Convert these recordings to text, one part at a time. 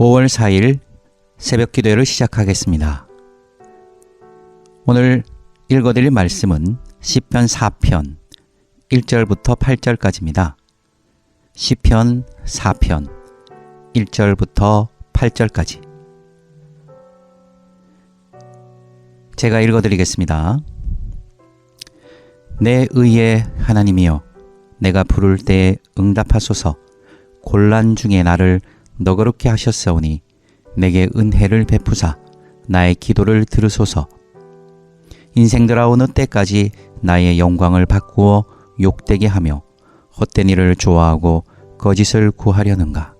5월 4일 새벽 기도회를 시작하겠습니다. 오늘 읽어드릴 말씀은 시편 4편 1절부터 8절까지입니다. 시편 4편 1절부터 8절까지 제가 읽어드리겠습니다. 내 의의 하나님이여, 내가 부를 때 응답하소서. 곤란 중에 나를 너그럽게 하셨사오니 내게 은혜를 베푸사 나의 기도를 들으소서. 인생들아, 어느 때까지 나의 영광을 바꾸어 욕되게 하며 헛된 일을 좋아하고 거짓을 구하려는가?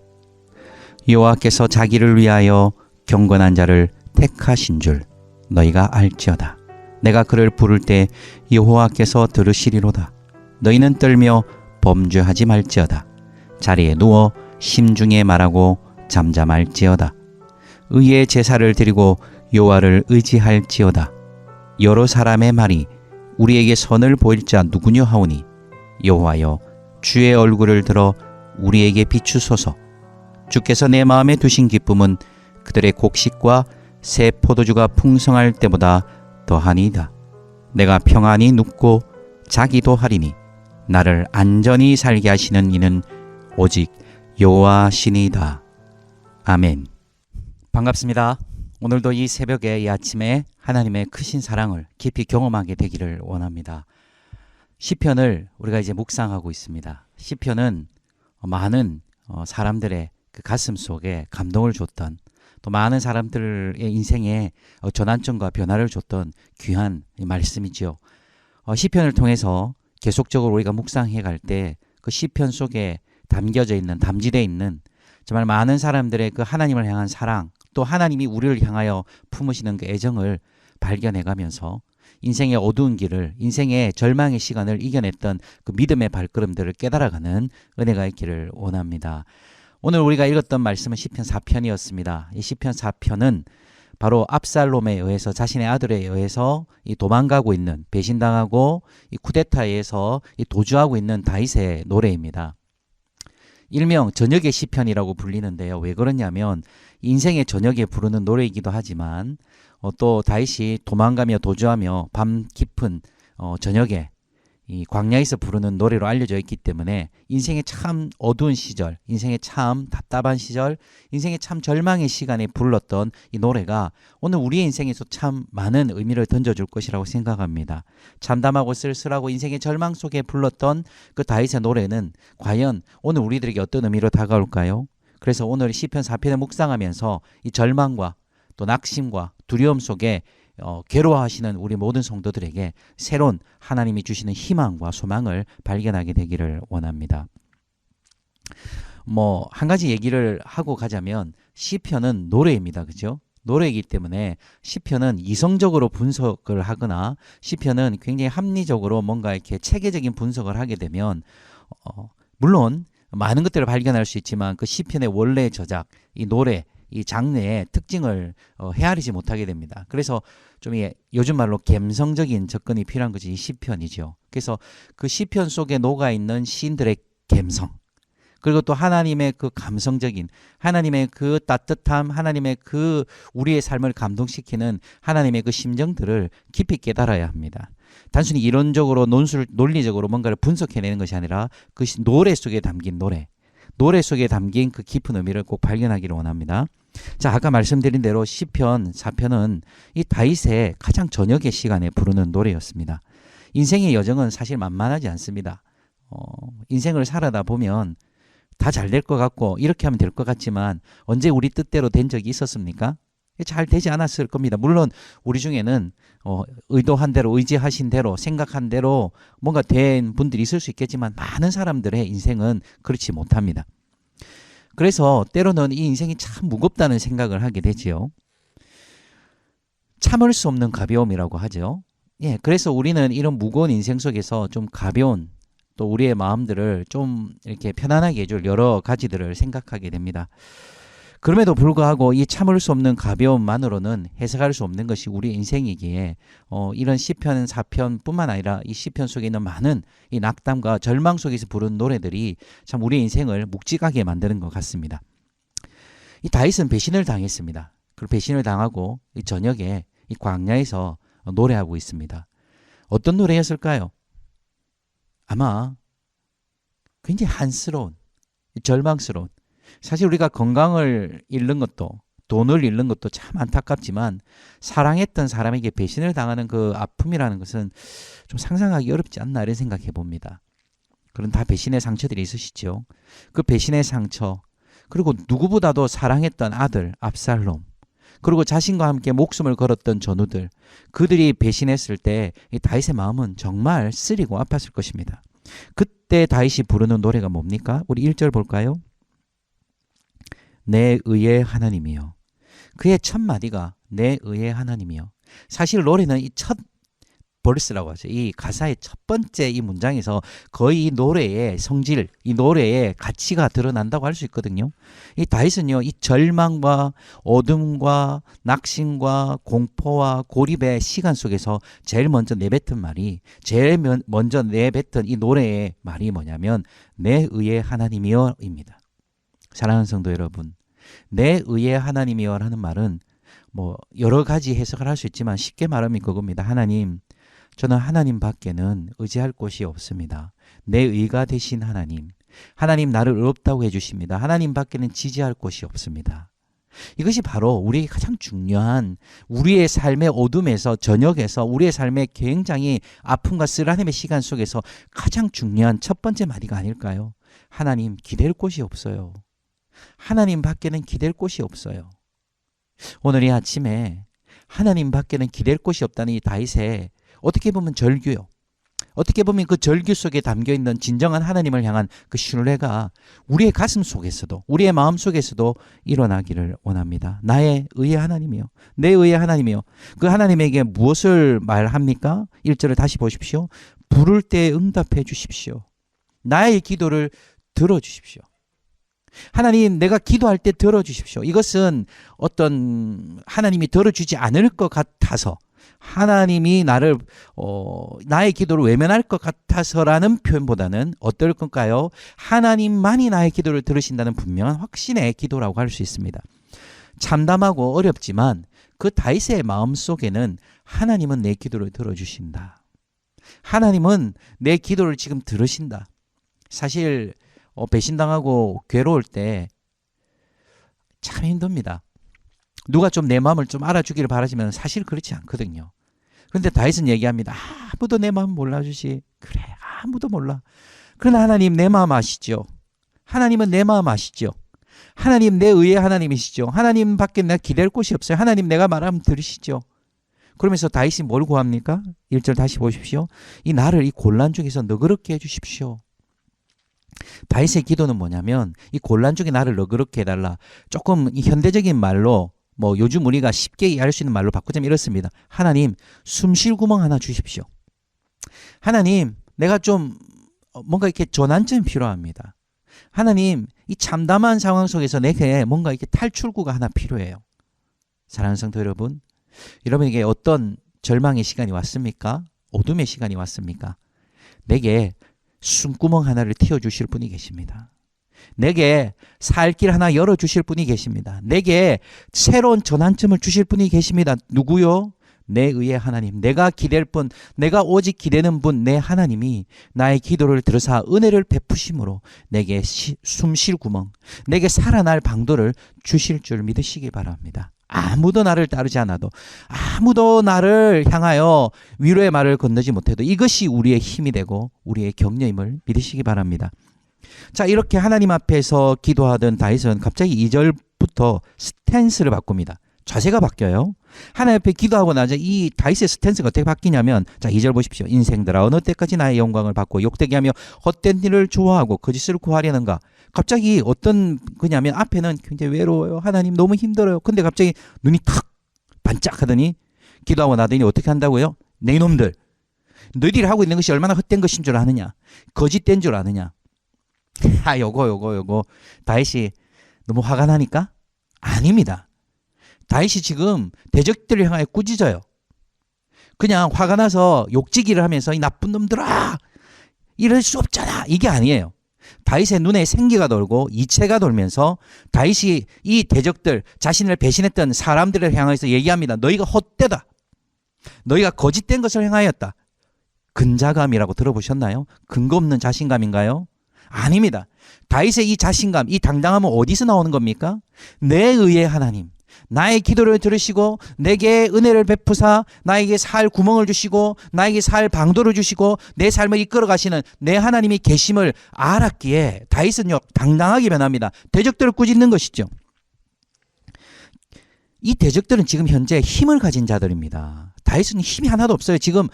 여호와께서 자기를 위하여 경건한 자를 택하신 줄 너희가 알지어다. 내가 그를 부를 때 여호와께서 들으시리로다. 너희는 떨며 범죄하지 말지어다. 자리에 누워 심중에 말하고 잠잠할지어다. 의의 제사를 드리고 여호와를 의지할지어다. 여러 사람의 말이 우리에게 선을 보일 자 누구냐 하오니 여호와여, 주의 얼굴을 들어 우리에게 비추소서. 주께서 내 마음에 두신 기쁨은 그들의 곡식과 새 포도주가 풍성할 때보다 더하니이다. 내가 평안히 눕고 자기도 하리니 나를 안전히 살게 하시는 이는 오직 여호와시니이다. 아멘. 반갑습니다. 오늘도 이 새벽에, 이 아침에 하나님의 크신 사랑을 깊이 경험하게 되기를 원합니다. 시편을 우리가 이제 묵상하고 있습니다. 시편은 많은 사람들의 그 가슴 속에 감동을 줬던, 또 많은 사람들의 인생에 전환점과 변화를 줬던 귀한 말씀이지요. 시편을 통해서 계속적으로 우리가 묵상해 갈 때 그 시편 속에 담겨져 있는, 담지되어 있는 정말 많은 사람들의 그 하나님을 향한 사랑, 또 하나님이 우리를 향하여 품으시는 그 애정을 발견해 가면서 인생의 어두운 길을, 인생의 절망의 시간을 이겨냈던 그 믿음의 발걸음들을 깨달아가는 은혜가 있기를 원합니다. 오늘 우리가 읽었던 말씀은 시편 4편이었습니다. 이 시편 4편은 바로 압살롬에 의해서, 자신의 아들에 의해서 이 도망가고 있는, 배신당하고 이 쿠데타에 의해서 이 도주하고 있는 다윗의 노래입니다. 일명 저녁의 시편이라고 불리는데요. 왜 그러냐면 인생의 저녁에 부르는 노래이기도 하지만 또 다윗이 도망가며 도주하며 밤 깊은 저녁에 이 광야에서 부르는 노래로 알려져 있기 때문에 인생의 참 어두운 시절, 인생의 참 답답한 시절, 인생의 참 절망의 시간에 불렀던 이 노래가 오늘 우리의 인생에서 참 많은 의미를 던져줄 것이라고 생각합니다. 참담하고 쓸쓸하고 인생의 절망 속에 불렀던 그 다윗의 노래는 과연 오늘 우리들에게 어떤 의미로 다가올까요? 그래서 오늘 시편 4편을 묵상하면서 이 절망과 또 낙심과 두려움 속에 괴로워하시는 우리 모든 성도들에게 새로운 하나님이 주시는 희망과 소망을 발견하게 되기를 원합니다. 한 가지 얘기를 하고 가자면 시편은 노래입니다. 그죠? 노래이기 때문에 시편은 이성적으로 분석을 하거나 시편은 굉장히 합리적으로 뭔가 이렇게 체계적인 분석을 하게 되면 물론 많은 것들을 발견할 수 있지만 그 시편의 원래 저작, 이 노래, 이 장르의 특징을 헤아리지 못하게 됩니다. 그래서 좀 요즘 말로 감성적인 접근이 필요한 것이 이 시편이죠. 그래서 그 시편 속에 녹아있는 시인들의 감성, 그리고 또 하나님의 그 감성적인, 하나님의 그 따뜻함, 하나님의 그 우리의 삶을 감동시키는 하나님의 그 심정들을 깊이 깨달아야 합니다. 단순히 이론적으로 논리적으로 뭔가를 분석해내는 것이 아니라 그 노래 속에 담긴 노래 속에 담긴 그 깊은 의미를 꼭 발견하기를 원합니다. 자, 아까 말씀드린 대로 시편 4편은 이 다윗의 가장 저녁의 시간에 부르는 노래였습니다. 인생의 여정은 사실 만만하지 않습니다. 인생을 살아다 보면 다 잘 될 것 같고 이렇게 하면 될 것 같지만 언제 우리 뜻대로 된 적이 있었습니까? 잘 되지 않았을 겁니다. 물론 우리 중에는 의도한 대로, 의지하신 대로, 생각한 대로 뭔가 된 분들이 있을 수 있겠지만 많은 사람들의 인생은 그렇지 못합니다. 그래서 때로는 이 인생이 참 무겁다는 생각을 하게 되지요. 참을 수 없는 가벼움이라고 하죠. 그래서 우리는 이런 무거운 인생 속에서 좀 가벼운, 또 우리의 마음들을 좀 이렇게 편안하게 해줄 여러 가지들을 생각하게 됩니다. 그럼에도 불구하고 이 참을 수 없는 가벼움만으로는 해석할 수 없는 것이 우리 인생이기에 이런 시편 4편뿐만 아니라 이 시편 속에 있는 많은 이 낙담과 절망 속에서 부른 노래들이 참 우리 인생을 묵직하게 만드는 것 같습니다. 이 다윗은 배신을 당했습니다. 그 배신을 당하고 이 저녁에 이 광야에서 노래하고 있습니다. 어떤 노래였을까요? 아마 굉장히 한스러운, 절망스러운. 사실 우리가 건강을 잃는 것도, 돈을 잃는 것도 참 안타깝지만 사랑했던 사람에게 배신을 당하는 그 아픔이라는 것은 좀 상상하기 어렵지 않나 이런 생각해 봅니다. 그런 다 배신의 상처들이 있으시죠. 그 배신의 상처, 그리고 누구보다도 사랑했던 아들 압살롬, 그리고 자신과 함께 목숨을 걸었던 전우들, 그들이 배신했을 때 이 다윗의 마음은 정말 쓰리고 아팠을 것입니다. 그때 다윗이 부르는 노래가 뭡니까? 우리 1절 볼까요? 내 의의 하나님이여. 그의 첫 마디가 내 의의 하나님이여. 사실 노래는 이 첫 버스라고 하죠. 이 가사의 첫 번째 이 문장에서 거의 이 노래의 성질, 이 노래의 가치가 드러난다고 할 수 있거든요. 이 다윗은요, 이 절망과 어둠과 낙심과 공포와 고립의 시간 속에서 제일 먼저 내뱉은 말이, 제일 먼저 내뱉은 이 노래의 말이 뭐냐면 내 의의 하나님이여입니다. 사랑하는 성도 여러분, 내 의의 하나님이여라는 말은 뭐 여러 가지 해석을 할 수 있지만 쉽게 말하면 그겁니다. 하나님, 저는 하나님 밖에는 의지할 곳이 없습니다. 내 의가 되신 하나님, 하나님 나를 의롭다고 해주십니다. 하나님 밖에는 지지할 곳이 없습니다. 이것이 바로 우리의 가장 중요한, 우리의 삶의 어둠에서, 저녁에서, 우리의 삶의 굉장히 아픔과 쓰라림의 시간 속에서 가장 중요한 첫 번째 마디가 아닐까요? 하나님, 기댈 곳이 없어요. 하나님 밖에는 기댈 곳이 없어요. 오늘 이 아침에 하나님 밖에는 기댈 곳이 없다는 이 다윗의 어떻게 보면 절규요. 어떻게 보면 그 절규 속에 담겨있는 진정한 하나님을 향한 그 신뢰가 우리의 가슴 속에서도, 우리의 마음 속에서도 일어나기를 원합니다. 나의 의의 하나님이요, 내 의의 하나님이요. 그 하나님에게 무엇을 말합니까? 1절을 다시 보십시오. 부를 때 응답해 주십시오. 나의 기도를 들어주십시오. 하나님, 내가 기도할 때 들어주십시오. 이것은 어떤 하나님이 들어주지 않을 것 같아서, 하나님이 나의 기도를 외면할 것 같아서라는 표현보다는 어떨 건가요? 하나님만이 나의 기도를 들으신다는 분명한 확신의 기도라고 할 수 있습니다. 참담하고 어렵지만 그 다윗의 마음 속에는 하나님은 내 기도를 들어주신다. 하나님은 내 기도를 지금 들으신다. 사실 배신당하고 괴로울 때 참 힘듭니다. 누가 좀 내 마음을 좀 알아주기를 바라지만 사실 그렇지 않거든요. 그런데 다윗은 얘기합니다. 아무도 내 마음 몰라주시. 그래, 아무도 몰라. 그러나 하나님 내 마음 아시죠? 하나님은 내 마음 아시죠? 하나님 내 의의 하나님이시죠? 하나님 밖에 내가 기댈 곳이 없어요. 하나님 내가 말하면 들으시죠? 그러면서 다윗이 뭘 구합니까? 1절 다시 보십시오. 이 나를 이 곤란 중에서 너그럽게 해주십시오. 다윗의 기도는 뭐냐면 이 곤란 중에 나를 너그럽게 해달라. 조금 이 현대적인 말로 뭐 요즘 우리가 쉽게 이해할 수 있는 말로 바꾸자면 이렇습니다. 하나님, 숨 쉴 구멍 하나 주십시오. 하나님, 내가 좀 뭔가 이렇게 전환점이 필요합니다. 하나님, 이 참담한 상황 속에서 내게 뭔가 이렇게 탈출구가 하나 필요해요. 사랑하는 성도 여러분, 여러분에게 어떤 절망의 시간이 왔습니까? 어둠의 시간이 왔습니까? 내게 숨구멍 하나를 틔워주실 분이 계십니다. 내게 살 길 하나 열어주실 분이 계십니다. 내게 새로운 전환점을 주실 분이 계십니다. 누구요? 내 의의 하나님, 내가 기댈 분, 내가 오직 기대는 분, 내 하나님이 나의 기도를 들으사 은혜를 베푸심으로 내게 숨 쉴 구멍, 내게 살아날 방도를 주실 줄 믿으시기 바랍니다. 아무도 나를 따르지 않아도, 아무도 나를 향하여 위로의 말을 건너지 못해도 이것이 우리의 힘이 되고 우리의 격려임을 믿으시기 바랍니다. 자, 이렇게 하나님 앞에서 기도하던 다윗은 갑자기 2절부터 스탠스를 바꿉니다. 자세가 바뀌어요. 하나님 앞에 기도하고 나서 이 다윗의 스탠스가 어떻게 바뀌냐면, 자, 2절 보십시오. 인생들아, 어느 때까지 나의 영광을 받고 욕되게 하며 헛된 일을 좋아하고 거짓을 구하려는가. 갑자기 어떤 거냐면 앞에는 굉장히 외로워요. 하나님 너무 힘들어요. 근데 갑자기 눈이 탁 반짝하더니 기도하고 나더니 어떻게 한다고요? 내 놈들, 너희들이 하고 있는 것이 얼마나 헛된 것인 줄 아느냐, 거짓된 줄 아느냐. 요거 다윗이 너무 화가 나니까? 아닙니다. 다윗이 지금 대적들을 향하여 꾸짖어요. 그냥 화가 나서 욕지기를 하면서 이 나쁜 놈들아, 이럴 수 없잖아, 이게 아니에요. 다윗의 눈에 생기가 돌고 이체가 돌면서 다윗이 이 대적들, 자신을 배신했던 사람들을 향해서 얘기합니다. 너희가 헛되다. 너희가 거짓된 것을 행하였다. 근자감이라고 들어보셨나요? 근거 없는 자신감인가요? 아닙니다. 다윗의 이 자신감, 이 당당함은 어디서 나오는 겁니까? 내 의의 하나님, 나의 기도를 들으시고 내게 은혜를 베푸사 나에게 살 구멍을 주시고 나에게 살 방도를 주시고 내 삶을 이끌어 가시는 내 하나님이 계심을 알았기에 다윗은요 당당하게 변합니다. 대적들을 꾸짖는 것이죠. 이 대적들은 지금 현재 힘을 가진 자들입니다. 다윗은 힘이 하나도 없어요. 지금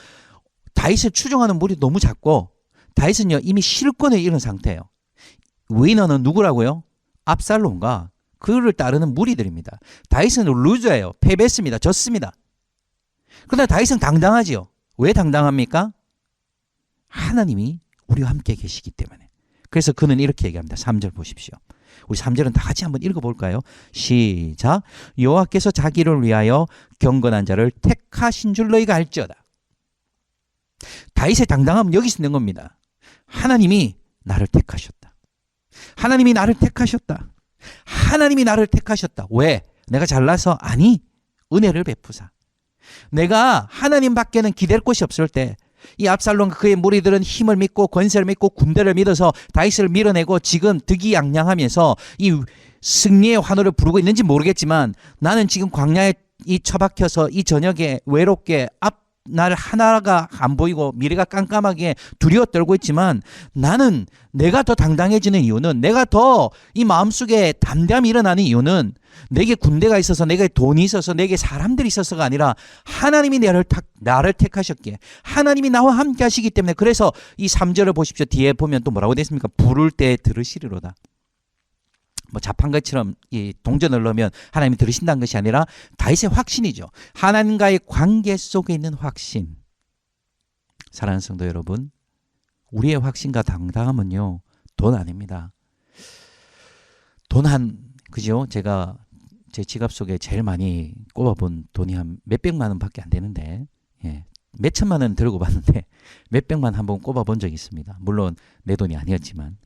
다윗을 추종하는 무리 너무 작고 다윗은요 이미 실권에 이른 상태예요. 위너는 누구라고요? 압살롬과 그를 따르는 무리들입니다. 다윗은 루저예요. 패배했습니다. 졌습니다. 그러나 다윗은 당당하지요. 왜 당당합니까? 하나님이 우리와 함께 계시기 때문에. 그래서 그는 이렇게 얘기합니다. 3절 보십시오. 우리 3절은 다 같이 한번 읽어볼까요? 시작. 여호와께서 자기를 위하여 경건한 자를 택하신 줄 너희가 알지어다. 다윗의 당당함은 여기서 있는 겁니다. 하나님이 나를 택하셨다. 하나님이 나를 택하셨다. 하나님이 나를 택하셨다. 왜? 내가 잘나서? 아니, 은혜를 베푸사. 내가 하나님 밖에는 기댈 곳이 없을 때 이 압살롬과 그의 무리들은 힘을 믿고 권세를 믿고 군대를 믿어서 다윗을 밀어내고 지금 득이양양하면서 이 승리의 환호를 부르고 있는지 모르겠지만 나는 지금 광야에 이 처박혀서 이 저녁에 외롭게 날 하나가 안 보이고 미래가 깜깜하게 두려워 떨고 있지만 나는 내가 더 당당해지는 이유는 내가 더 이 마음속에 담대함이 일어나는 이유는 내게 군대가 있어서 내게 돈이 있어서 내게 사람들이 있어서가 아니라 하나님이 나를 택하셨기에 하나님이 나와 함께 하시기 때문에 그래서 이 3절을 보십시오. 뒤에 보면 또 뭐라고 되어 있습니까? 부를 때 들으시리로다. 뭐 자판기처럼 이 동전을 넣으면 하나님이 들으신다는 것이 아니라 다윗의 확신이죠. 하나님과의 관계 속에 있는 확신. 사랑하는 성도 여러분, 우리의 확신과 당당함은요 돈 아닙니다. 그죠? 제가 제 지갑 속에 제일 많이 꼽아본 돈이 한 몇백만 원밖에 안 되는데 몇천만 원 들고 봤는데 몇백만 한번 꼽아본 적이 있습니다. 물론 내 돈이 아니었지만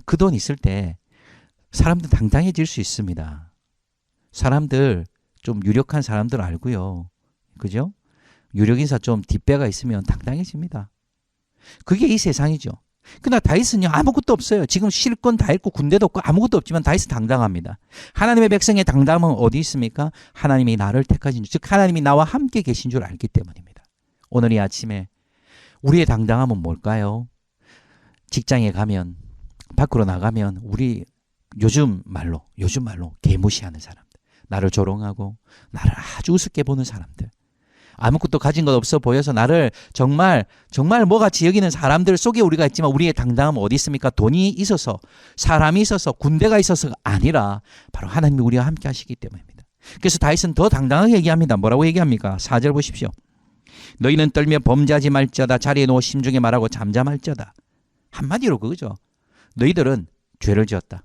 그 돈 있을 때 사람들 당당해질 수 있습니다. 사람들 좀 유력한 사람들 알고요. 그죠? 유력인사 좀 뒷배가 있으면 당당해집니다. 그게 이 세상이죠. 그러나 다윗은요 아무것도 없어요. 지금 실권 다 잃고 군대도 없고 아무것도 없지만 다윗은 당당합니다. 하나님의 백성의 당당함은 어디 있습니까? 하나님이 나를 택하신 줄, 즉 하나님이 나와 함께 계신 줄 알기 때문입니다. 오늘 이 아침에 우리의 당당함은 뭘까요? 직장에 가면 밖으로 나가면 우리 요즘 말로 개무시하는 사람들, 나를 조롱하고 나를 아주 우습게 보는 사람들, 아무것도 가진 것 없어 보여서 나를 정말 뭐같이 여기는 사람들 속에 우리가 있지만 우리의 당당함은 어디 있습니까? 돈이 있어서 사람이 있어서 군대가 있어서가 아니라 바로 하나님이 우리와 함께 하시기 때문입니다. 그래서 다윗은 더 당당하게 얘기합니다. 뭐라고 얘기합니까? 4절 보십시오. 너희는 떨며 범죄하지 말지어다. 자리에 누워 심중에 말하고 잠잠할지어다. 한마디로 그거죠. 너희들은 죄를 지었다.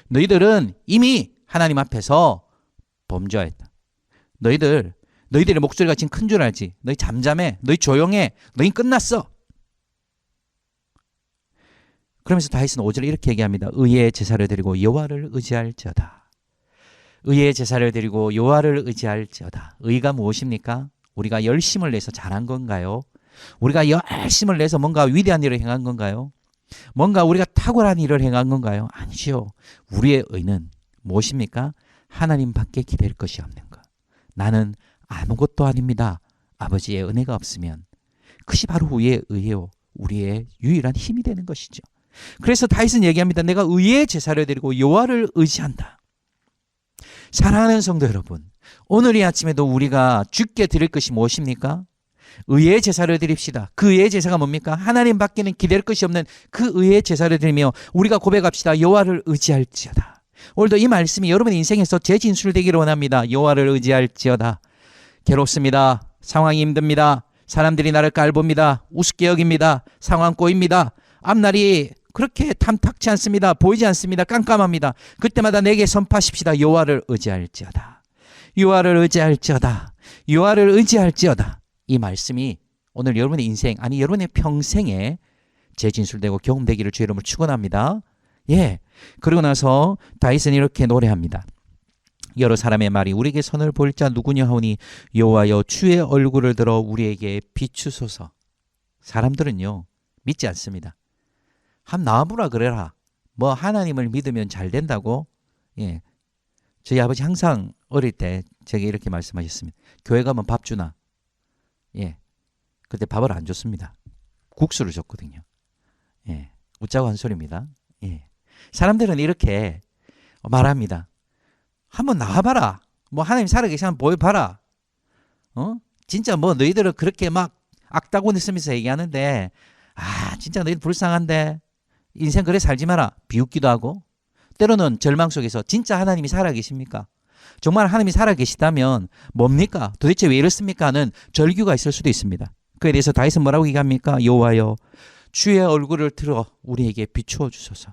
너희들은 이미 하나님 앞에서 범죄했다. 너희들의 목소리가 지금 큰 줄 알지. 너희 잠잠해. 너희 조용해. 너희 끝났어. 그러면서 다윗은 5절에 이렇게 얘기합니다. 의의 제사를 드리고 여호와를 의지할지어다. 의의 제사를 드리고 여호와를 의지할지어다. 의가 무엇입니까? 우리가 열심을 내서 잘한 건가요? 우리가 열심을 내서 뭔가 위대한 일을 행한 건가요? 뭔가 우리가 탁월한 일을 행한 건가요? 아니죠. 우리의 의는 무엇입니까? 하나님 밖에 기댈 것이 없는 것. 나는 아무것도 아닙니다. 아버지의 은혜가 없으면 그것이 바로 우리의 의예요. 우리의 유일한 힘이 되는 것이죠. 그래서 다윗은 얘기합니다. 내가 의의 제사를 드리고 여호와를 의지한다. 사랑하는 성도 여러분, 오늘 이 아침에도 우리가 주께 드릴 것이 무엇입니까? 의의 제사를 드립시다. 그 의의 제사가 뭡니까? 하나님 밖에는 기댈 것이 없는 그 의의 제사를 드리며 우리가 고백합시다. 여호와를 의지할지어다. 오늘도 이 말씀이 여러분의 인생에서 재진술되기를 원합니다. 여호와를 의지할지어다. 괴롭습니다. 상황이 힘듭니다. 사람들이 나를 깔봅니다. 우습게 여깁니다. 상황 꼬입니다. 앞날이 그렇게 탐탁치 않습니다. 보이지 않습니다. 깜깜합니다. 그때마다 내게 선포하십시다. 여호와를 의지할지어다. 여호와를 의지할지어다. 여호와를 의지할지어다. 이 말씀이 오늘 여러분의 인생, 아니 여러분의 평생에 재진술되고 경험되기를 주의 이름으로 축원합니다. 예. 그리고 나서 다윗은 이렇게 노래합니다. 여러 사람의 말이 우리에게 선을 보일 자 누구냐 하오니 여호와여 주의 얼굴을 들어 우리에게 비추소서. 사람들은요 믿지 않습니다. 한 나와보라 그래라. 뭐 하나님을 믿으면 잘 된다고. 예. 저희 아버지 항상 어릴 때 제게 이렇게 말씀하셨습니다. 교회 가면 밥 주나? 예. 그때 밥을 안 줬습니다. 국수를 줬거든요. 예. 웃자고 한 소리입니다. 예. 사람들은 이렇게 말합니다. 한번 나와봐라. 뭐 하나님 살아계시면 보여봐라. 진짜 뭐 너희들은 그렇게 막 악다구니 쓰면서 얘기하는데 진짜 너희들 불쌍한데 인생 그래 살지 마라. 비웃기도 하고 때로는 절망 속에서 진짜 하나님이 살아계십니까? 정말 하나님이 살아계시다면 뭡니까? 도대체 왜 이렇습니까? 하는 절규가 있을 수도 있습니다. 그에 대해서 다윗은 뭐라고 얘기합니까? 여호와여 주의 얼굴을 들어 우리에게 비추어 주소서.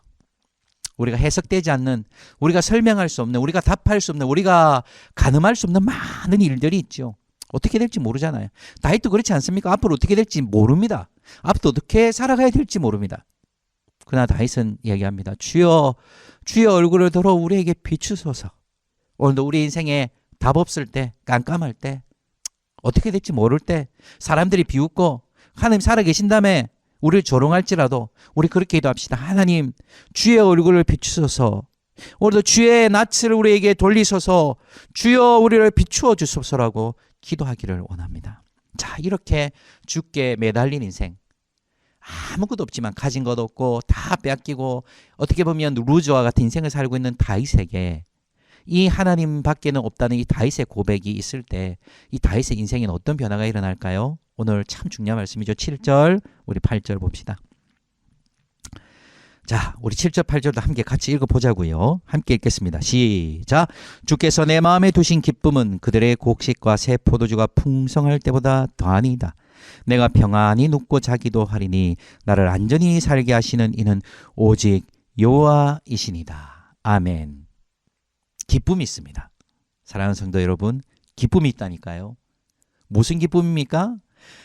우리가 해석되지 않는, 우리가 설명할 수 없는, 우리가 답할 수 없는, 우리가 가늠할 수 없는 많은 일들이 있죠. 어떻게 될지 모르잖아요. 다윗도 그렇지 않습니까? 앞으로 어떻게 될지 모릅니다. 앞으로 어떻게 살아가야 될지 모릅니다. 그러나 다윗은 이야기합니다. 주여 주의 얼굴을 들어 우리에게 비추소서. 오늘도 우리 인생에 답 없을 때, 깜깜할 때, 어떻게 될지 모를 때, 사람들이 비웃고 하나님 살아계신다며 우리를 조롱할지라도 우리 그렇게 기도합시다. 하나님 주의 얼굴을 비추소서. 오늘도 주의 낯을 우리에게 돌리소서. 주여 우리를 비추어 주소서라고 기도하기를 원합니다. 자, 이렇게 주께 매달린 인생, 아무것도 없지만 가진 것 없고 다 빼앗기고 어떻게 보면 루즈와 같은 인생을 살고 있는 다윗에게 이 하나님 밖에는 없다는 이 다윗의 고백이 있을 때 이 다윗의 인생에는 어떤 변화가 일어날까요? 오늘 참 중요한 말씀이죠. 7절, 우리 8절 봅시다. 자, 우리 7절, 8절도 함께 같이 읽어보자고요. 함께 읽겠습니다. 시작. 주께서 내 마음에 두신 기쁨은 그들의 곡식과 새 포도주가 풍성할 때보다 더하니이다. 내가 평안히 눕고 자기도 하리니 나를 안전히 살게 하시는 이는 오직 여호와이시니이다. 아멘. 기쁨이 있습니다. 사랑하는 성도 여러분, 기쁨이 있다니까요. 무슨 기쁨입니까?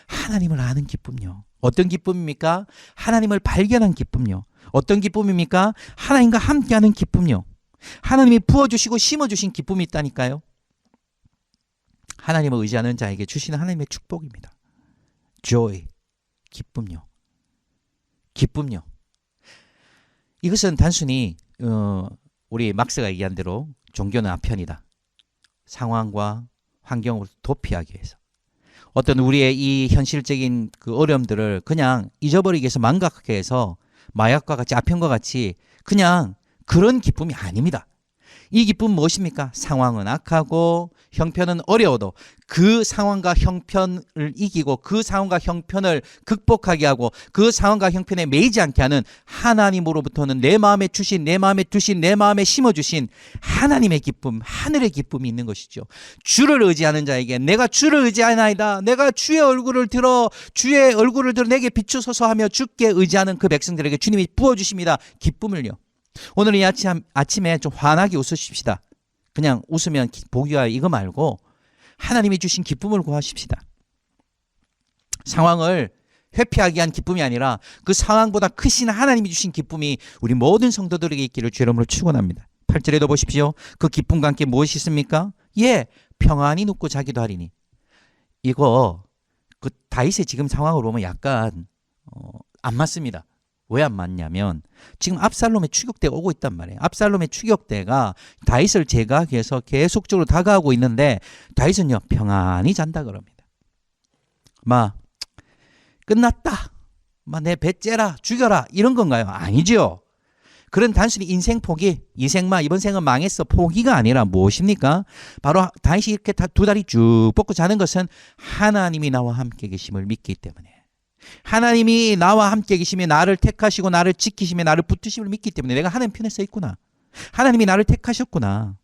하나님을 아는 기쁨요. 어떤 기쁨입니까? 하나님을 발견한 기쁨요. 어떤 기쁨입니까? 하나님과 함께하는 기쁨요. 하나님이 부어주시고 심어주신 기쁨이 있다니까요. 하나님을 의지하는 자에게 주시는 하나님의 축복입니다. joy, 기쁨요. 기쁨요. 이것은 단순히 우리 막스가 얘기한 대로 종교는 아편이다. 상황과 환경을 도피하기 위해서. 어떤 우리의 이 현실적인 그 어려움들을 그냥 잊어버리기 위해서 망각하게 해서 마약과 같이 아편과 같이 그냥 그런 기쁨이 아닙니다. 이 기쁨은 무엇입니까? 상황은 악하고 형편은 어려워도 그 상황과 형편을 이기고 그 상황과 형편을 극복하게 하고 그 상황과 형편에 매이지 않게 하는 하나님으로부터는 내 마음에 주신, 내 마음에 두신, 내 마음에 심어주신 하나님의 기쁨, 하늘의 기쁨이 있는 것이죠. 주를 의지하는 자에게 내가 주를 의지하나이다. 내가 주의 얼굴을 들어 내게 비추소서 하며 주께 의지하는 그 백성들에게 주님이 부어주십니다. 기쁨을요. 오늘 이 아침에 좀 환하게 웃으십시다. 그냥 웃으면 복이야 이거 말고 하나님이 주신 기쁨을 구하십시다. 상황을 회피하기 위한 기쁨이 아니라 그 상황보다 크신 하나님이 주신 기쁨이 우리 모든 성도들에게 있기를 주의 이름으로 축원합니다. 8절에도 보십시오. 그 기쁨과 함께 무엇이 있습니까? 예, 평안히 눕고 자기도 하리니. 이거 그 다윗의 지금 상황으로 보면 약간 안 맞습니다. 왜 안 맞냐면 지금 압살롬의 추격대가 오고 있단 말이에요. 압살롬의 추격대가 다윗을 제거하기 위해서 계속적으로 다가오고 있는데 다윗은요 평안히 잔다 그럽니다. 끝났다. 내 배 째라 죽여라 이런 건가요? 아니죠. 그런 단순히 인생 포기, 이번 생은 망했어 포기가 아니라 무엇입니까? 바로 다윗이 이렇게 두 다리 쭉 뻗고 자는 것은 하나님이 나와 함께 계심을 믿기 때문에, 하나님이 나와 함께 계시며 나를 택하시고 나를 지키시며 나를 붙드심을 믿기 때문에 내가 하나님 편에 서 있구나. 하나님이 나를 택하셨구나.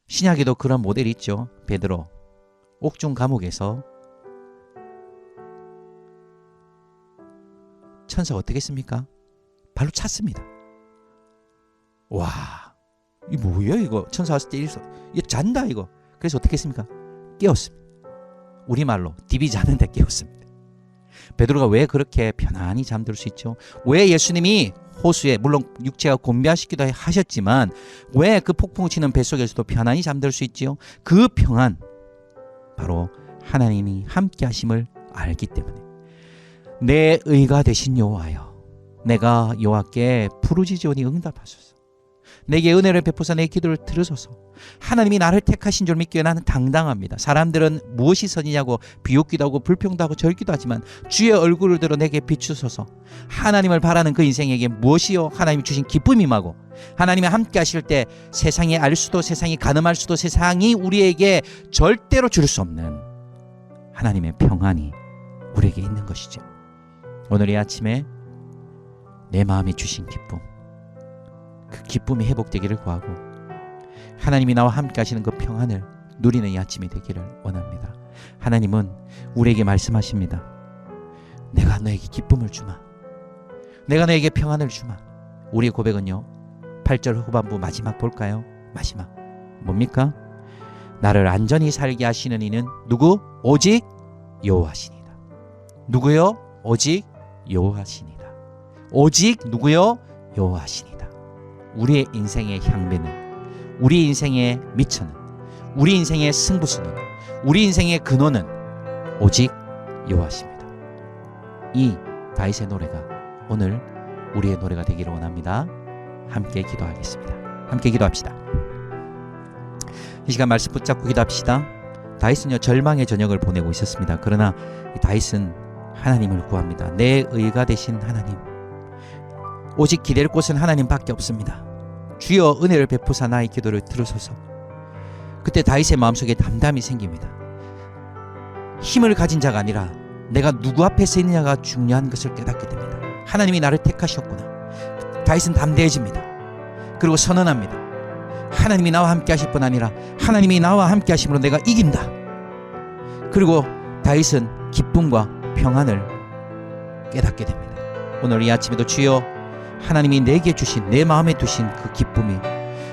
신약에도 그런 모델이 있죠. 베드로 옥중 감옥에서 천사가 어떻게 했습니까? 발로 찼습니다. 와, 이 뭐예요 이거? 천사 왔을 때 이거 잔다 이거. 그래서 어떻게 했습니까? 깨웠습니다. 우리말로 디비지 않는데 깨웠습니다. 베드로가 왜 그렇게 편안히 잠들 수 있죠? 왜 예수님이 호수에, 물론 육체가 곤배하시기도 하셨지만 왜 그 폭풍 치는 뱃속에서도 편안히 잠들 수 있지요? 그 평안, 바로 하나님이 함께 하심을 알기 때문에. 내 의가 되신 여호와여, 내가 여호와께 부르짖으오니 응답하소서. 내게 은혜를 베푸사 내 기도를 들으소서. 하나님이 나를 택하신 줄 믿기에 나는 당당합니다. 사람들은 무엇이 선이냐고 비웃기도 하고 불평도 하고 절기도 하지만 주의 얼굴을 들어 내게 비추소서. 하나님을 바라는 그 인생에게 무엇이요? 하나님이 주신 기쁨이 임하고, 하나님이 함께 하실 때 세상이 알 수도, 세상이 가늠할 수도, 세상이 우리에게 절대로 줄 수 없는 하나님의 평안이 우리에게 있는 것이죠. 오늘 이 아침에 내 마음에 주신 기쁨, 그 기쁨이 회복되기를 구하고 하나님이 나와 함께 하시는 그 평안을 누리는 이 아침이 되기를 원합니다. 하나님은 우리에게 말씀하십니다. 내가 너에게 기쁨을 주마. 내가 너에게 평안을 주마. 우리의 고백은요, 8절 후반부 마지막 볼까요? 마지막 뭡니까? 나를 안전히 살게 하시는 이는 누구? 오직 여호와시니라. 누구요? 오직 여호와시니라. 오직 누구요? 여호와시니라. 우리의 인생의 향배는, 우리 인생의 미천은, 우리 인생의 승부수는, 우리 인생의 근원은 오직 여호와십니다. 이 다윗의 노래가 오늘 우리의 노래가 되기를 원합니다. 함께 기도하겠습니다. 함께 기도합시다. 이 시간 말씀 붙잡고 기도합시다. 다윗은요, 절망의 저녁을 보내고 있었습니다. 그러나 다윗은 하나님을 구합니다. 내 의가 되신 하나님, 오직 기댈 곳은 하나님밖에 없습니다. 주여 은혜를 베푸사 나의 기도를 들으소서. 그때 다윗의 마음속에 담담이 생깁니다. 힘을 가진 자가 아니라 내가 누구 앞에 서 있느냐가 중요한 것을 깨닫게 됩니다. 하나님이 나를 택하셨구나. 다윗은 담대해집니다. 그리고 선언합니다. 하나님이 나와 함께 하실 뿐 아니라 하나님이 나와 함께 하심으로 내가 이긴다. 그리고 다윗은 기쁨과 평안을 깨닫게 됩니다. 오늘 이 아침에도 주여, 하나님이 내게 주신, 내 마음에 두신 그 기쁨이,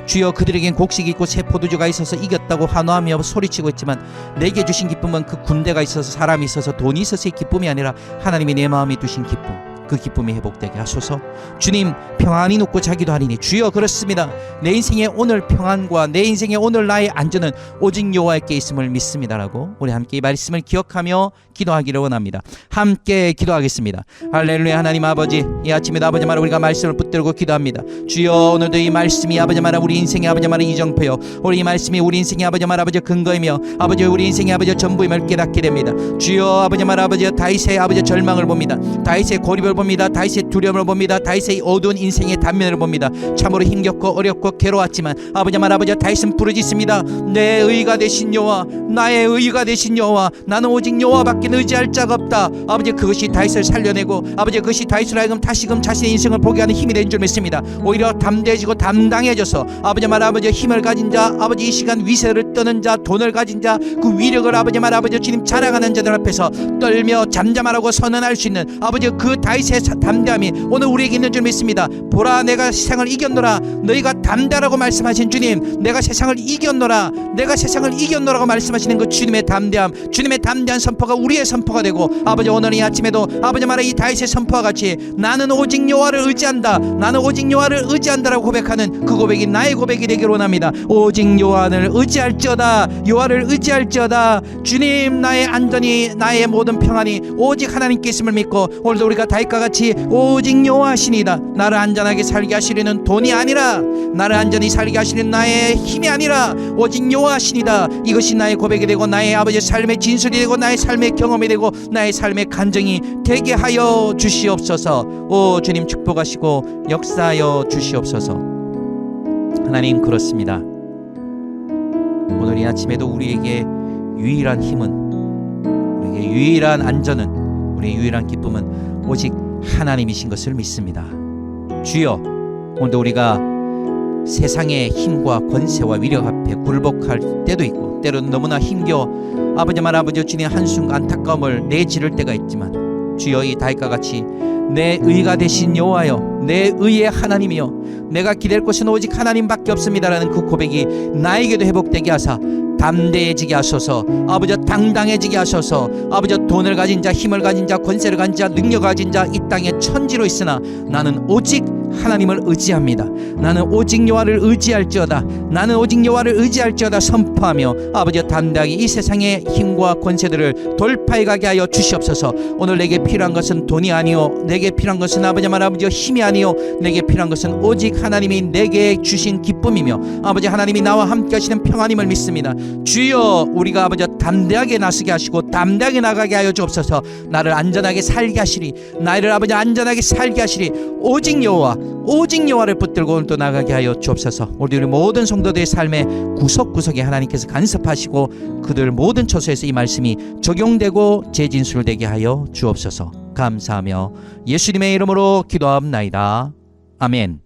주여 그들에겐 곡식이 있고 새 포도주가 있어서 이겼다고 환호하며 소리치고 있지만 내게 주신 기쁨은 그 군대가 있어서, 사람이 있어서, 돈이 있어서의 기쁨이 아니라 하나님이 내 마음에 두신 기쁨, 그 기쁨이 회복되게 하소서. 주님, 평안히 눕고 자기도 하리니 주여 그렇습니다. 내 인생의 오늘 평안과 내 인생의 오늘 나의 안전은 오직 여호와께 있음을 믿습니다라고 우리 함께 이 말씀을 기억하며 기도하기를 원합니다. 함께 기도하겠습니다. 할렐루야. 하나님 아버지, 이 아침에도 아버지 말아 우리가 말씀을 붙들고 기도합니다. 주여, 오늘도 이 말씀이 아버지 말아 우리 인생의 아버지 말아 이정표요, 우리 이 말씀이 우리 인생의 아버지 말아 아버지 근거이며 아버지 우리 인생의 아버지 전부임을 깨닫게 됩니다. 주여, 아버지 말아 아버지 다윗의 아버지 절망을 봅니다. 다윗의 고립을 봅니다. 다윗의 두려움을 봅니다. 다윗의 어두운 인생의 단면을 봅니다. 참으로 힘겹고 어렵고 괴로웠지만 아버지 말 아버지 다윗은 부르짖습니다. 내 의가 되신 여호와, 나의 의가 되신 여호와, 나는 오직 여호와밖에 의지할 자가 없다. 아버지 그것이 다윗을 살려내고 아버지 그것이 다윗을 하여금 다시금 자신의 인생을 보게 하는 힘이 된 줄 믿습니다. 오히려 담대해지고 담당해져서 아버지 말 아버지 힘을 가진 자, 아버지 이 시간 위세를 떠는 자, 돈을 가진 자, 그 위력을 아버지 말 아버지 주님 자랑하는 자들 앞에서 떨며 잠잠하라고 선언할 수 있는 아버지 그 다윗의 담대함이 오늘 우리에게 있는 줄 믿습니다. 보라, 내가 세상을 이겼노라. 너희가 담대하라고 말씀하신 주님, 내가 세상을 이겼노라, 내가 세상을 이겼노라고 말씀하시는 그 주님의 담대함, 주님의 담대한 선포가 우리의 선포가 되고 아버지 오늘 이 아침에도 아버지 말아 이 다윗의 선포와 같이 나는 오직 여호와를 의지한다, 나는 오직 여호와를 의지한다라고 고백하는 그 고백이 나의 고백이 되기를 원합니다. 오직 여호와를 의지할지어다, 여호와를 의지할지어다. 주님, 나의 안전이, 나의 모든 평안이 오직 하나님께 있음을 믿고 오늘도 우리가 다윗과 같이 오직 여호와시니다. 나를 안전하게 살게 하시려는 돈이 아니라, 나를 안전히 살게 하시는 나의 힘이 아니라 오직 여호와시니다. 이것이 나의 고백이 되고 나의 아버지 삶의 진술이 되고 나의 삶의 경험이 되고 나의 삶의 간증이 되게 하여 주시옵소서. 오 주님, 축복하시고 역사하여 주시옵소서. 하나님, 그렇습니다. 오늘 이 아침에도 우리에게 유일한 힘은, 우리에게 유일한 안전은, 우리의 유일한 기쁨은 오직 하나님이신 것을 믿습니다. 주여, 오늘도 우리가 세상의 힘과 권세와 위력 앞에 굴복할 때도 있고 때로는 너무나 힘겨워 아버지 말 아버지 주님 한순간 안타까움을 내지를 때가 있지만 주여, 이 다윗과 같이 내 의가 되신 여호와여, 내 의의 하나님이여, 내가 기댈 곳은 오직 하나님밖에 없습니다라는 그 고백이 나에게도 회복되게 하사 담대해지게 하소서. 아버지 당당해지게 하소서. 아버지 돈을 가진 자, 힘을 가진 자, 권세를 가진 자, 능력을 가진 자, 이 땅에 천지로 있으나 나는 오직 하나님을 의지합니다. 나는 오직 여호와를 의지할지어다. 나는 오직 여호와를 의지할지어다 선포하며 아버지 담대하게 이 세상의 힘과 권세들을 돌파해 가게 하여 주시옵소서. 오늘 내게 필요한 것은 돈이 아니요, 내게 필요한 것은 아버지 힘이 아니요, 내게 필요한 것은 오직 하나님이 내게 주신 기쁨이며 아버지 하나님이 나와 함께 하시는 평안임을 믿습니다. 주여, 우리가 아버지 담대하게 나서게 하시고 담대하게 나가게 하여 주옵소서. 나를 안전하게 살게 하시리, 나를 아버지 안전하게 살게 하시리. 오직 여호와를 붙들고 오늘 또 나가게 하여 주옵소서. 우리 모든 성도들의 삶의 구석구석에 하나님께서 간섭하시고 그들 모든 처소에서 이 말씀이 적용되고 재진술되게 하여 주옵소서. 감사하며 예수님의 이름으로 기도하옵나이다. 아멘.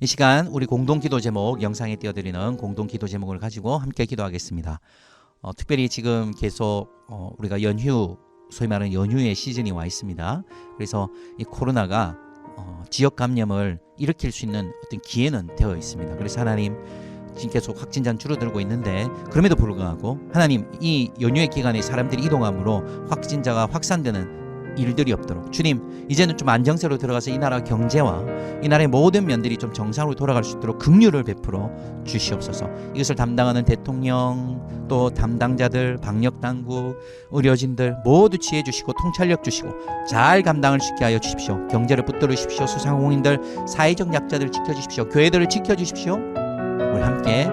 이 시간 우리 공동기도 제목, 영상에 띄워드리는 공동기도 제목을 가지고 함께 기도하겠습니다. 특별히 지금 계속 우리가 연휴, 소위 말하는 연휴의 시즌이 와 있습니다. 그래서 이 코로나가 지역 감염을 일으킬 수 있는 어떤 기회는 되어 있습니다. 그래서 하나님, 지금 계속 확진자는 줄어들고 있는데 그럼에도 불구하고 하나님, 이 연휴의 기간에 사람들이 이동함으로 확진자가 확산되는 일들이 없도록 주님, 이제는 좀 안정세로 들어가서 이 나라 경제와 이 나라의 모든 면들이 좀 정상으로 돌아갈 수 있도록 긍휼을 베풀어 주시옵소서. 이것을 담당하는 대통령, 또 담당자들, 방역당국, 의료진들 모두 지혜 주시고 통찰력 주시고 잘 감당할 수 있게 하여 주십시오. 경제를 붙들어 주십시오. 소상공인들, 사회적 약자들을 지켜주십시오. 교회들을 지켜주십시오. 우리 함께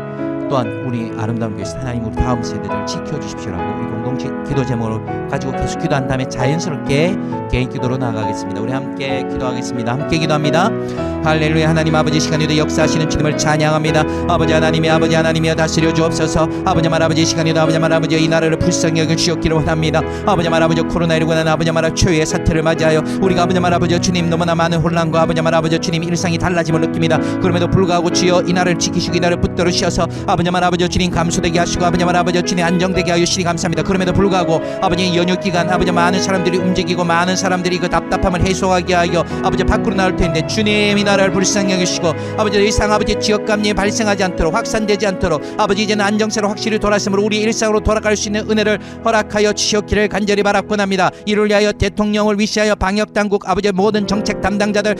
또한 우리 아름다운 교회 하나님, 우리 다음 세대를 지켜주십시오라고 우리 공동기도 제목을 가지고 계속 기도한 다음에 자연스럽게 개인 기도로 나아가겠습니다. 우리 함께 기도하겠습니다. 함께 기도합니다. 할렐루야. 하나님 아버지, 시간에도 역사하시는 주님을 찬양합니다. 아버지 하나님이여 다스려 주옵소서. 아버지 시간에도 아버지 이 나라를 불쌍히 여겨 주셨기를 원합니다. 아버지 코로나19는 아버지 초유의 사태를 맞이하여 우리가 아버지 주님 너무나 많은 혼란과 아버지 주님 일상이 달라짐을 느낍니다. 그럼에도 불구하고 주여 이 나라를 지키시고 이 나라를 붙들어 주셔서 아버지 주님 감수되게 하시고 아버지 주님 안정되게 하여 주시니 감사합니다. 그럼에도 불구하고 아버지 연휴 기간 많은 사람들이 움직이고 많은 사람들이 그 답답함을 해소하게 하여 밖으로 나올 텐데 주님 이 나라를 불쌍히 여기시고 더 이상 지역 감염이 발생하지 않도록, 확산되지 않도록 이제는 안정세로 확실히 돌아섰으므로 우리 일상으로 돌아갈 수 있는 은혜를 허락하여 주시옵기를 간절히 바랍곤 합니다. 이를 위하여 대통령을 위시하여 방역당국 모든 정책 담당자들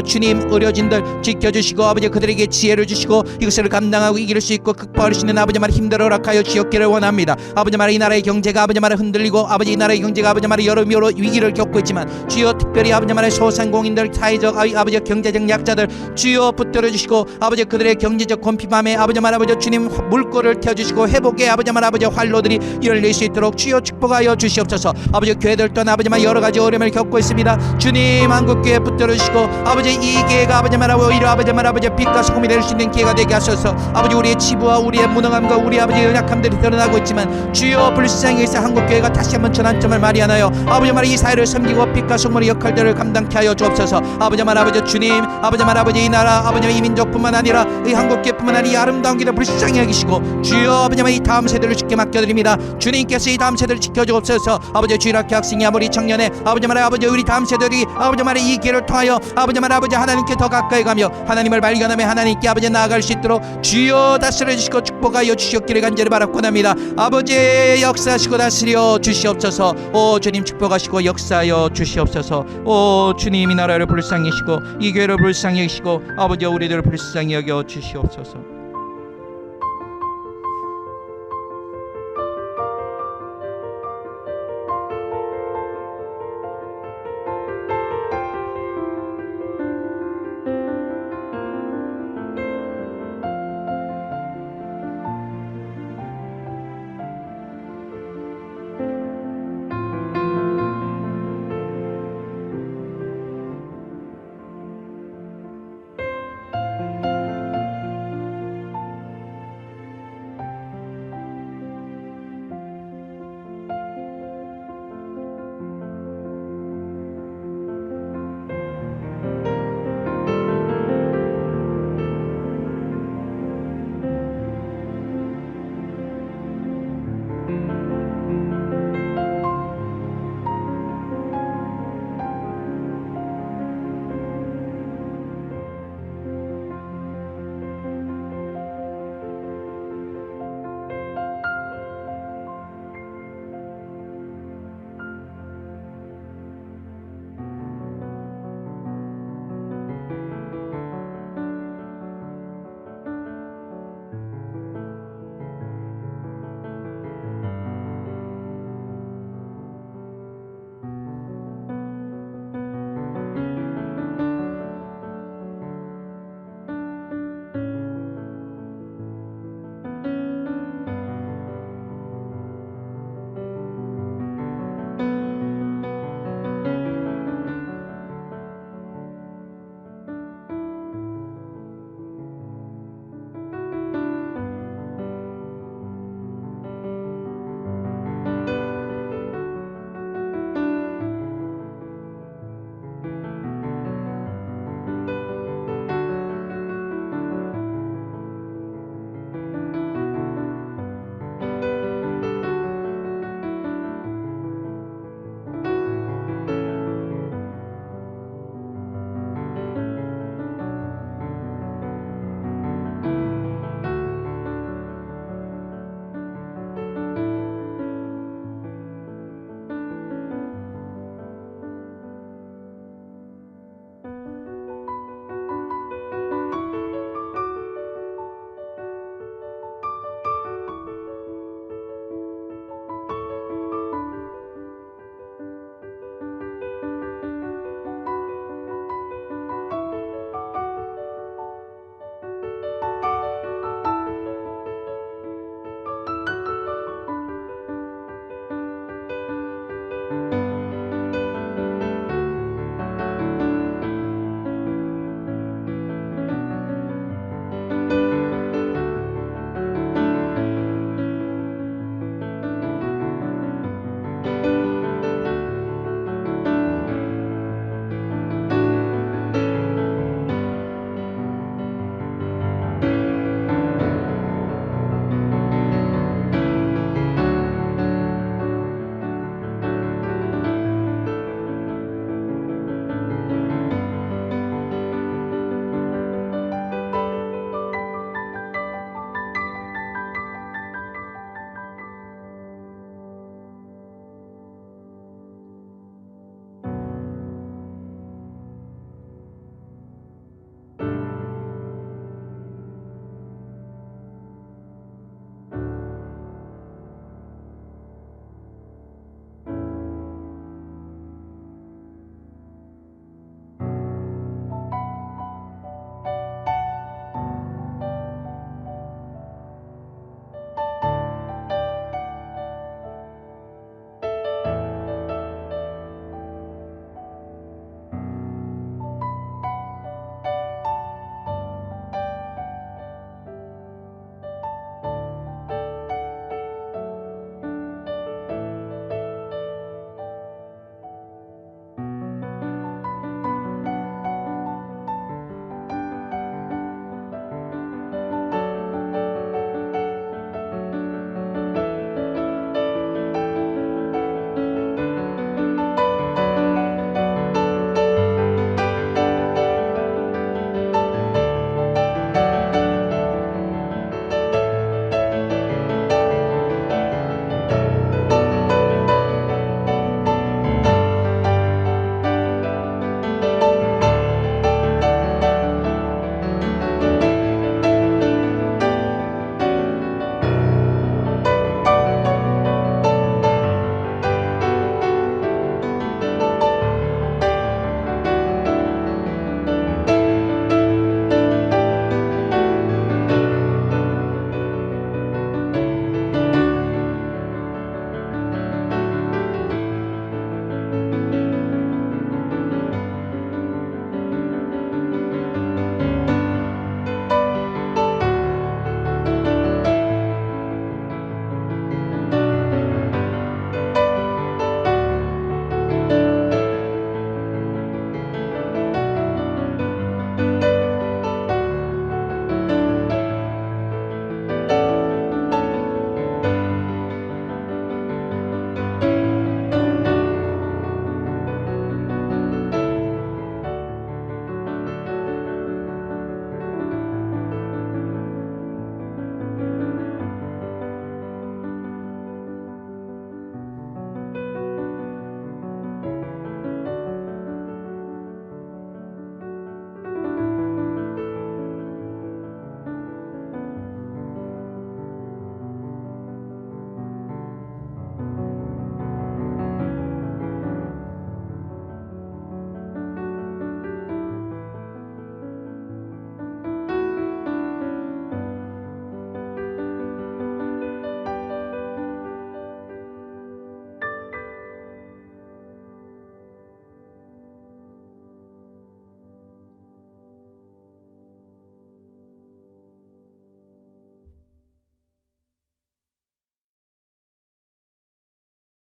주님 의료진들 지켜주시고 그들에게 지혜를 주시고 이것을 감당하고 이길 수 있고 극복할 수 있는 힘들 허락하여 주옵기를 원합니다. 이 나라의 경제가 흔들리고 이 나라의 경제가 여러모로 위기를 겪고 있지만 주여 특별히 소상공인들, 사회적 경제적 약자들 주여 붙들어 주시고 그들의 경제적 곤핍함에 주님 물꼬를 태워주시고 회복의 활로들이 열릴 수 있도록 주여 축복하여 주시옵소서. 교회들 또한 여러 가지 어려움을 겪고 있습니다. 주님 한국교회 붙들어 주시고 이 기회가 오히려 빛과 소금이 될 수 있는 기회가 되게 하소서. 우리의 치부와 우리의 무능함과 우리 연약함들이 드러나고 있지만 주여 불쌍히 여기서 한국교회가 다시 한번 전환점을 마련하여 이 사회를 섬기고 빛과 소금의 역할들을 감당케 하여 주옵소서. 주님 이 나라 이 민족뿐만 아니라 이 한국교회뿐만 아니라 이 아름다운 길을 불쌍히 여기시고 주여 이 다음 세대를 주께 맡겨드립니다. 주님께서 이 다음 세대를 지켜주옵소서. 주일학교 학생이 청년에 우리 다음 세대들이 이 길을 통하여 하나님께 더 가까이 가며 하나님을 발견하며 하나님께 나아갈 수 있도록 주여 다스려 주시고 축복하여 주시옵기를 간절히 바랍곤 합니다. 역사하시고 다스려 주시옵소서. 오 주님 축복하시고 역사하여 주시옵소서. 오 주님 이 나라를 불쌍히 여기시고 이 교회를 불쌍히 여기시고 우리들을 불쌍히 여겨 주시옵소서.